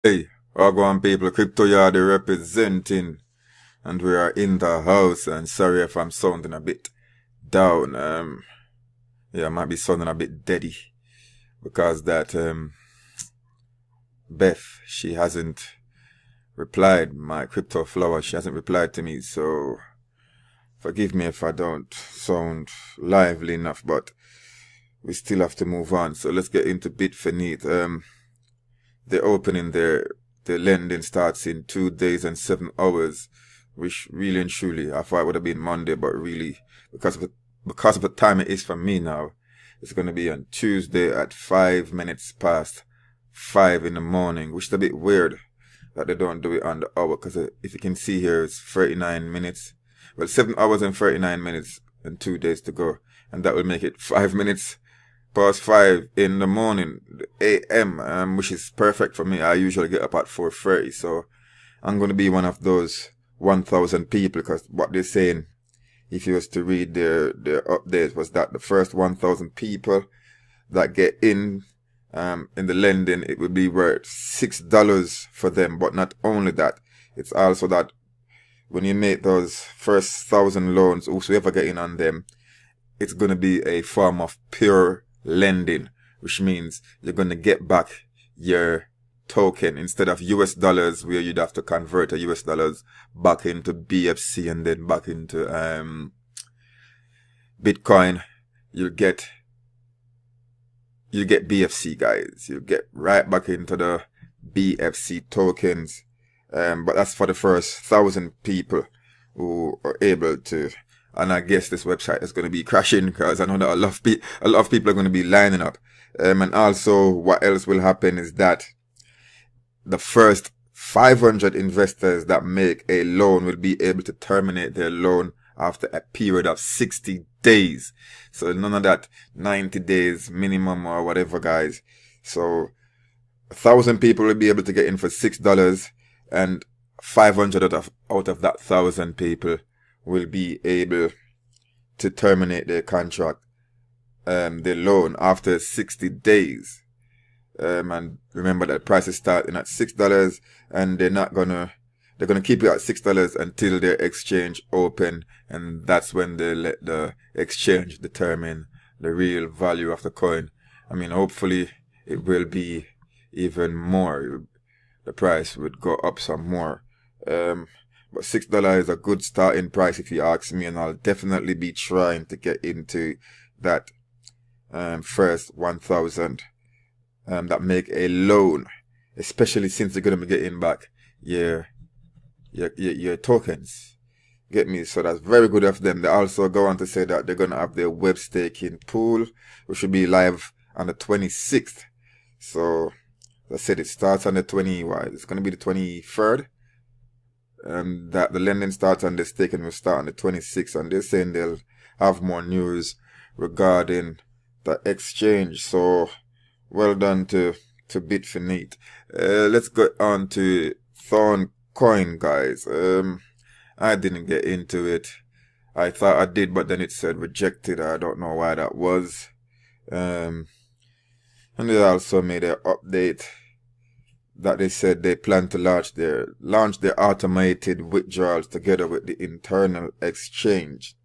Hey, Wagwan people, Crypto Yard representing, and we are in the house. And sorry if I'm sounding a bit down. Yeah, I might be sounding a bit deady because that Beth, she hasn't replied. My crypto flower, she hasn't replied to me. So forgive me if I don't sound lively enough, but we still have to move on. So let's get into Bitfinite. They're opening the lending starts in 2 days and 7 hours, which really and truly, I thought it would have been Monday, but really, because of the time it is for me now, it's going to be on Tuesday at 5 minutes past 5 in the morning, which is a bit weird that they don't do it on the hour, because if you can see here, it's 39 minutes. Well, 7 hours and 39 minutes and 2 days to go, and that will make it 5 minutes past 5 in the morning, a.m., which is perfect for me. I usually get up at 4:30, so I'm going to be one of those 1,000 people, because what they're saying, if you was to read their update, was that the first 1,000 people that get in the lending, it would be worth $6 for them. But not only that, it's also that when you make those first 1,000 loans, whosoever get in on them, it's going to be a form of pure lending, which means you're going to get back your token instead of US dollars, where you'd have to convert a US dollars back into BFC and then back into Bitcoin. You get BFC, guys. You get right back into the BFC tokens. But that's for the first 1,000 people who are able to. And I guess this website is going to be crashing, because I know that a lot of people are going to be lining up. And also, what else will happen is that the first 500 investors that make a loan will be able to terminate their loan after a period of 60 days. So none of that 90 days minimum or whatever, guys. So 1,000 people will be able to get in for $6, and 500 out of that 1,000 people will be able to terminate their contract, their loan, after 60 days. And remember that price is starting at $6, and they're gonna keep it at $6 until their exchange open, and that's when they let the exchange determine the real value of the coin. I mean, hopefully it will be even more. The price would go up some more. But $6 is a good starting price if you ask me, and I'll definitely be trying to get into that first 1,000 that make a loan, especially since you're going to be getting back your tokens. Get me? So that's very good of them. They also go on to say that they're going to have their web staking pool, which will be live on the 26th. So as I said, it starts on the 20. It's going to be the 23rd. That the lending starts and the staking will start on the 26th, and they're saying they'll have more news regarding the exchange. So well done to Bitfinite. Let's go on to Thorncoin, guys. I didn't get into it. I thought I did, but then it said rejected. I don't know why that was. And they also made an update that they said they plan to launch their automated withdrawals together with the internal exchange.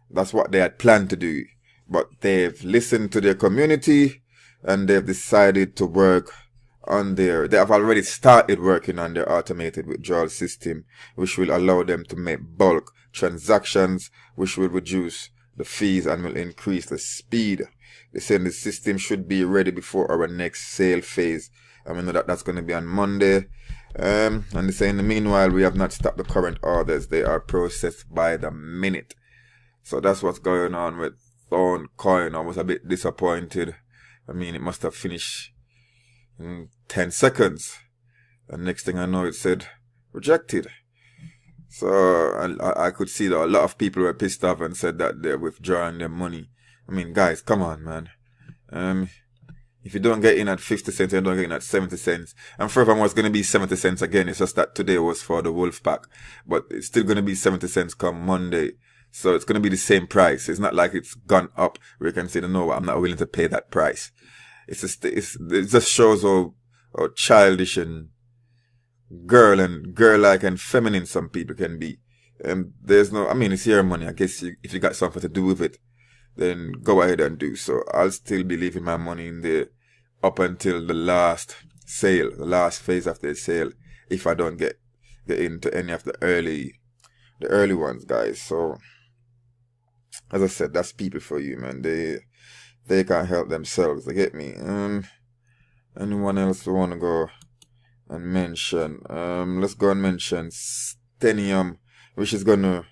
That's what they had planned to do, but they've listened to their community and they've decided to work on they have already started working on their automated withdrawal system, which will allow them to make bulk transactions, which will reduce the fees and will increase the speed. They said the system should be ready before our next sale phase. I mean, that's going to be on Monday. And they say in the meanwhile, we have not stopped the current orders. They are processed by the minute. So that's what's going on with Thorncoin. I was a bit disappointed. I mean, it must have finished in 10 seconds. And next thing I know, it said rejected. So I could see that a lot of people were pissed off and said that they're withdrawing their money. I mean, guys, come on, man. If you don't get in at 50 cents, you don't get in at 70 cents. And furthermore, it's going to be 70 cents again. It's just that today was for the Wolf Pack. But it's still going to be 70 cents come Monday. So it's going to be the same price. It's not like it's gone up where you can say, no, I'm not willing to pay that price. It just shows how childish and girl-like and feminine some people can be. There's no, I mean, it's your money. I guess if you got something to do with it, then go ahead and do so. I'll still be leaving my money in there up until the last sale, the last phase of the sale, if I don't get into any of the early ones, guys. So as I said, that's people for you, man. They can't help themselves. They get me. Anyone else who want to go and mention? Let's go and mention Steneum, which is gonna.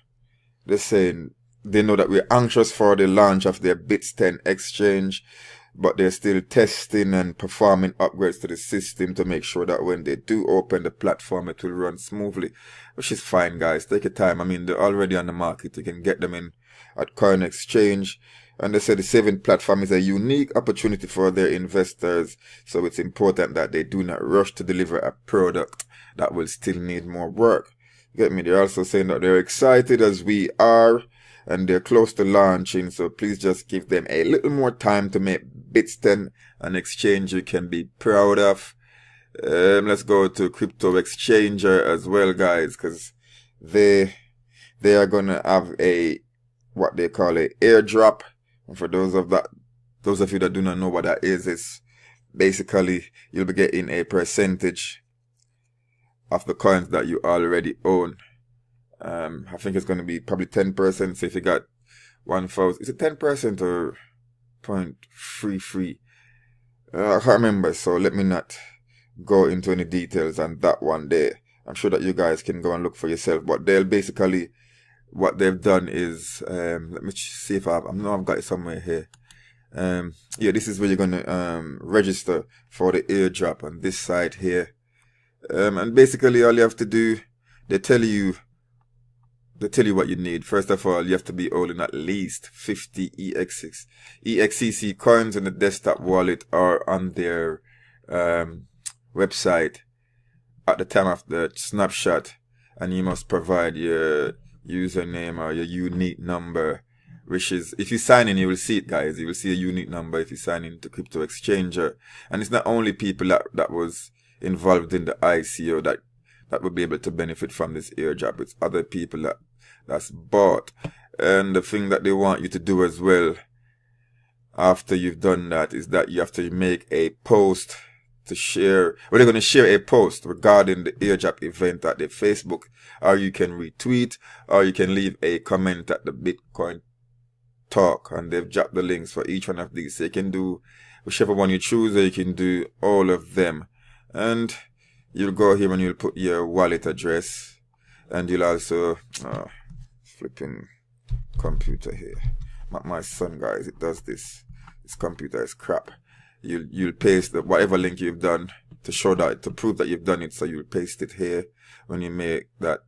They're saying they know that we're anxious for the launch of their Bit10 exchange, but they're still testing and performing upgrades to the system to make sure that when they do open the platform, it will run smoothly, which is fine, guys. Take your time. I mean, they're already on the market. You can get them in at Coin Exchange. And they said the saving platform is a unique opportunity for their investors, so it's important that they do not rush to deliver a product that will still need more work. Get me? They're also saying that they're excited as we are, and they're close to launching, so please just give them a little more time to make Bit10 an exchange you can be proud of. Let's go to Cryptoxchanger as well, guys, because they are gonna have what they call a airdrop. And for those of you that do not know what that is, it's basically you'll be getting a percentage of the coins that you already own. I think it's going to be probably 10%. So if you got 1,000, is it 10% or 0.33? I can't remember, so let me not go into any details on that one there. I'm sure that you guys can go and look for yourself, but they'll basically, what they've done is, let me see if I know I've got it somewhere here. Yeah, this is where you're going to register for the airdrop on this side here. And basically all you have to do, they tell you what you need. First of all, you have to be holding at least 50 EXCC coins in the desktop wallet or on their website at the time of the snapshot, and you must provide your username or your unique number, which is, if you sign in, you will see it, guys. You will see a unique number if you sign in to Cryptoxchanger. And it's not only people that was involved in the ICO that will be able to benefit from this airdrop. It's other people that's bought. And the thing that they want you to do as well after you've done that is that you have to make a post to share. Well, they're going to share a post regarding the airdrop event at their Facebook, or you can retweet, or you can leave a comment at the Bitcoin talk, and they've dropped the links for each one of these. So you can do whichever one you choose, or you can do all of them. And you'll go here and you'll put your wallet address, and you'll also flipping computer here. My son, guys, it does this. This computer is crap. You'll paste whatever link you've done to show that, to prove that you've done it. So you'll paste it here when you make that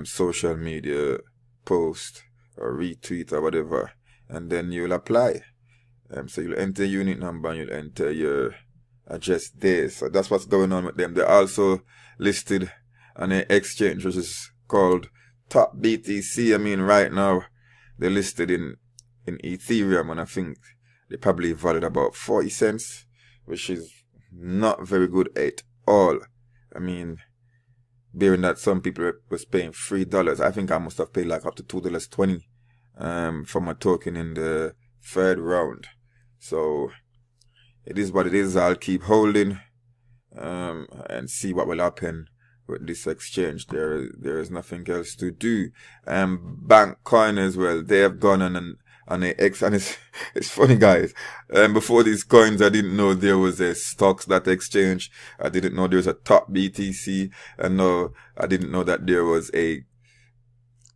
social media post or retweet or whatever, and then you'll apply. So you'll enter your unit number and you'll enter your address there. So that's what's going on with them. They're also listed on an exchange which is called Top BTC. I mean, right now they're listed in Ethereum, and I think they probably valued about 40 cents, which is not very good at all. I mean, bearing that some people was paying $3, I think I must have paid like up to $2.20 for my token in the third round. So it is what it is. I'll keep holding and see what will happen with this exchange. There is nothing else to do. Bankcoin as well, they have gone on an X, and it's funny, guys. Before these coins, I didn't know there was a stocks that exchange. I didn't know there was a Top BTC, and no, I didn't know that there was a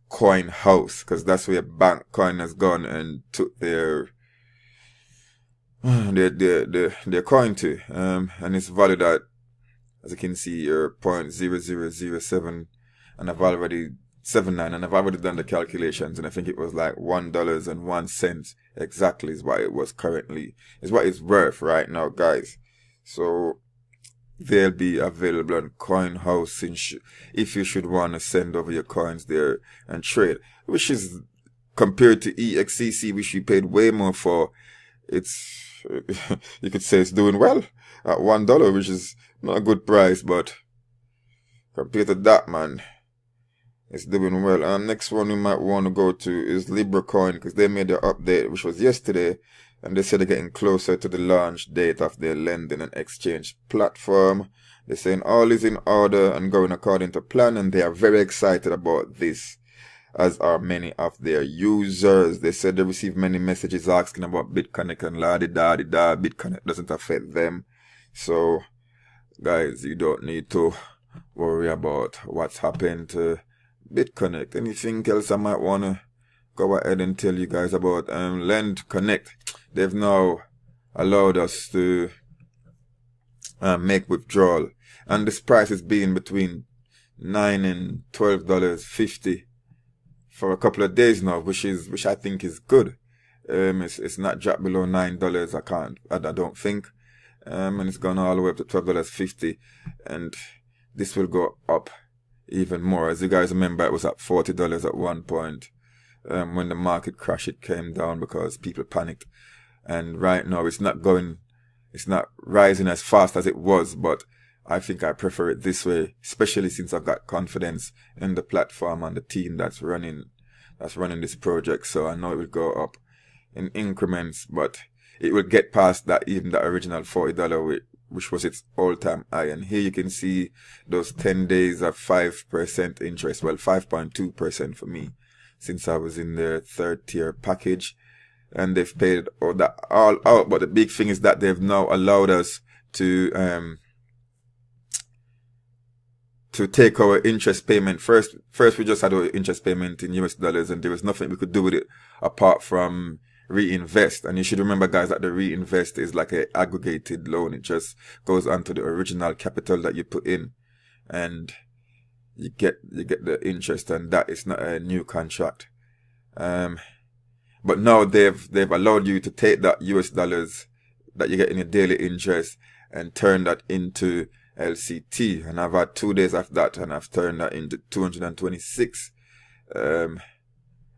coin house, because that's where Bankcoin has gone and took their coin to, and it's valued at, as you can see here, 0.0007, and I've already 79, and I've already done the calculations, and I think it was like $1.01 exactly is what it was currently, is what it's worth right now, guys. So they'll be available on Coin House if you should want to send over your coins there and trade, which is, compared to EXCC, which you paid way more for, it's you could say it's doing well. at $1, which is not a good price, but compared to that, man, it's doing well. And next one we might want to go to is Libracoin, because they made their update, which was yesterday, and they said they're getting closer to the launch date of their lending and exchange platform. They're saying all is in order and going according to plan, and they are very excited about this, as are many of their users. They said they received many messages asking about Bitconnect and la-di-da-di-da. Bitconnect doesn't affect them. So, guys, you don't need to worry about what's happened to Bitconnect. Anything else I might want to go ahead and tell you guys about? Lendconnect. They've now allowed us to make withdrawal. And this price has been between $9 and $12.50 for a couple of days now, which I think is good. It's not dropped below $9. I don't think. And it's gone all the way up to $12.50, and this will go up even more. As you guys remember, it was at $40 at one point. When the market crashed, it came down because people panicked. And right now it's not rising as fast as it was, but I think I prefer it this way, especially since I've got confidence in the platform and the team that's running this project. So I know it will go up in increments, but it will get past that, even the original $40, which was its all-time high. And here you can see those 10 days of 5% interest. Well, 5.2% for me, since I was in the third tier package. And they've paid all that all out. But the big thing is that they've now allowed us to take our interest payment. First we just had our interest payment in US dollars, and there was nothing we could do with it apart from reinvest. And you should remember, guys, that the reinvest is like an aggregated loan. It just goes onto the original capital that you put in, and you get the interest, and that is not a new contract. But now they've allowed you to take that US dollars that you get in your daily interest and turn that into LCT. And I've had 2 days after that, and I've turned that into 226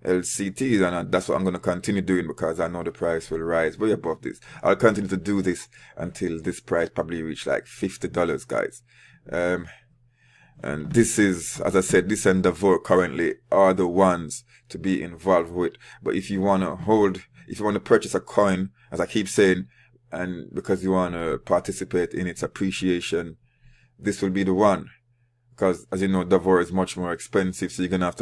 LCTs, and that's what I'm going to continue doing, because I know the price will rise way above this. I'll continue to do this until this price probably reach like $50, guys. And this is, as I said, this and Davor currently are the ones to be involved with. But if you want to purchase a coin, as I keep saying, and because you want to participate in its appreciation, this will be the one. Because, as you know, Davor is much more expensive, so you're going to have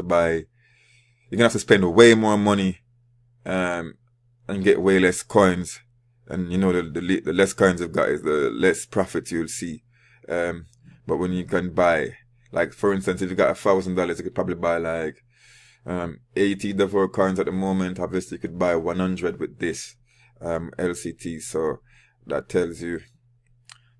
to spend way more money, and get way less coins. And you know, the less coins you've got is the less profit you'll see. But when you can buy, like, for instance, if you got $1,000, you could probably buy like 80 Davor coins at the moment. Obviously, you could buy 100 with this LCT. So that tells you,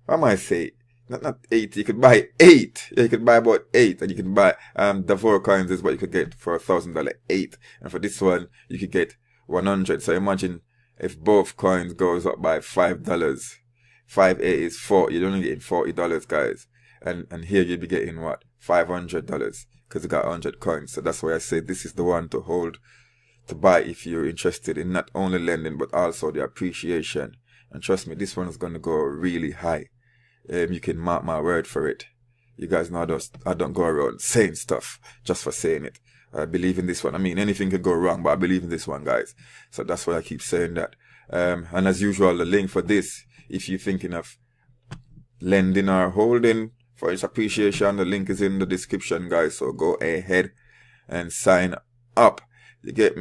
I might say, not 80, you could buy 8. Yeah, you could buy about 8, and you can buy Davor coins is what you could get for $1,000, 8. And for this one, you could get 100. So imagine if both coins goes up by $5. 5 8 is 40. You're only getting $40, guys. And here you'd be getting what? $500, because you got 100 coins. So that's why I say this is the one to hold, to buy if you're interested in not only lending, but also the appreciation. And trust me, this one is going to go really high. You can mark my word for it. You guys know I don't go around saying stuff just for saying it. I believe in this one. I mean, anything could go wrong, but I believe in this one, guys. So that's why I keep saying that. And as usual, the link for this, if you're thinking of lending or holding for its appreciation, the link is in the description, guys. So go ahead and sign up. You get me?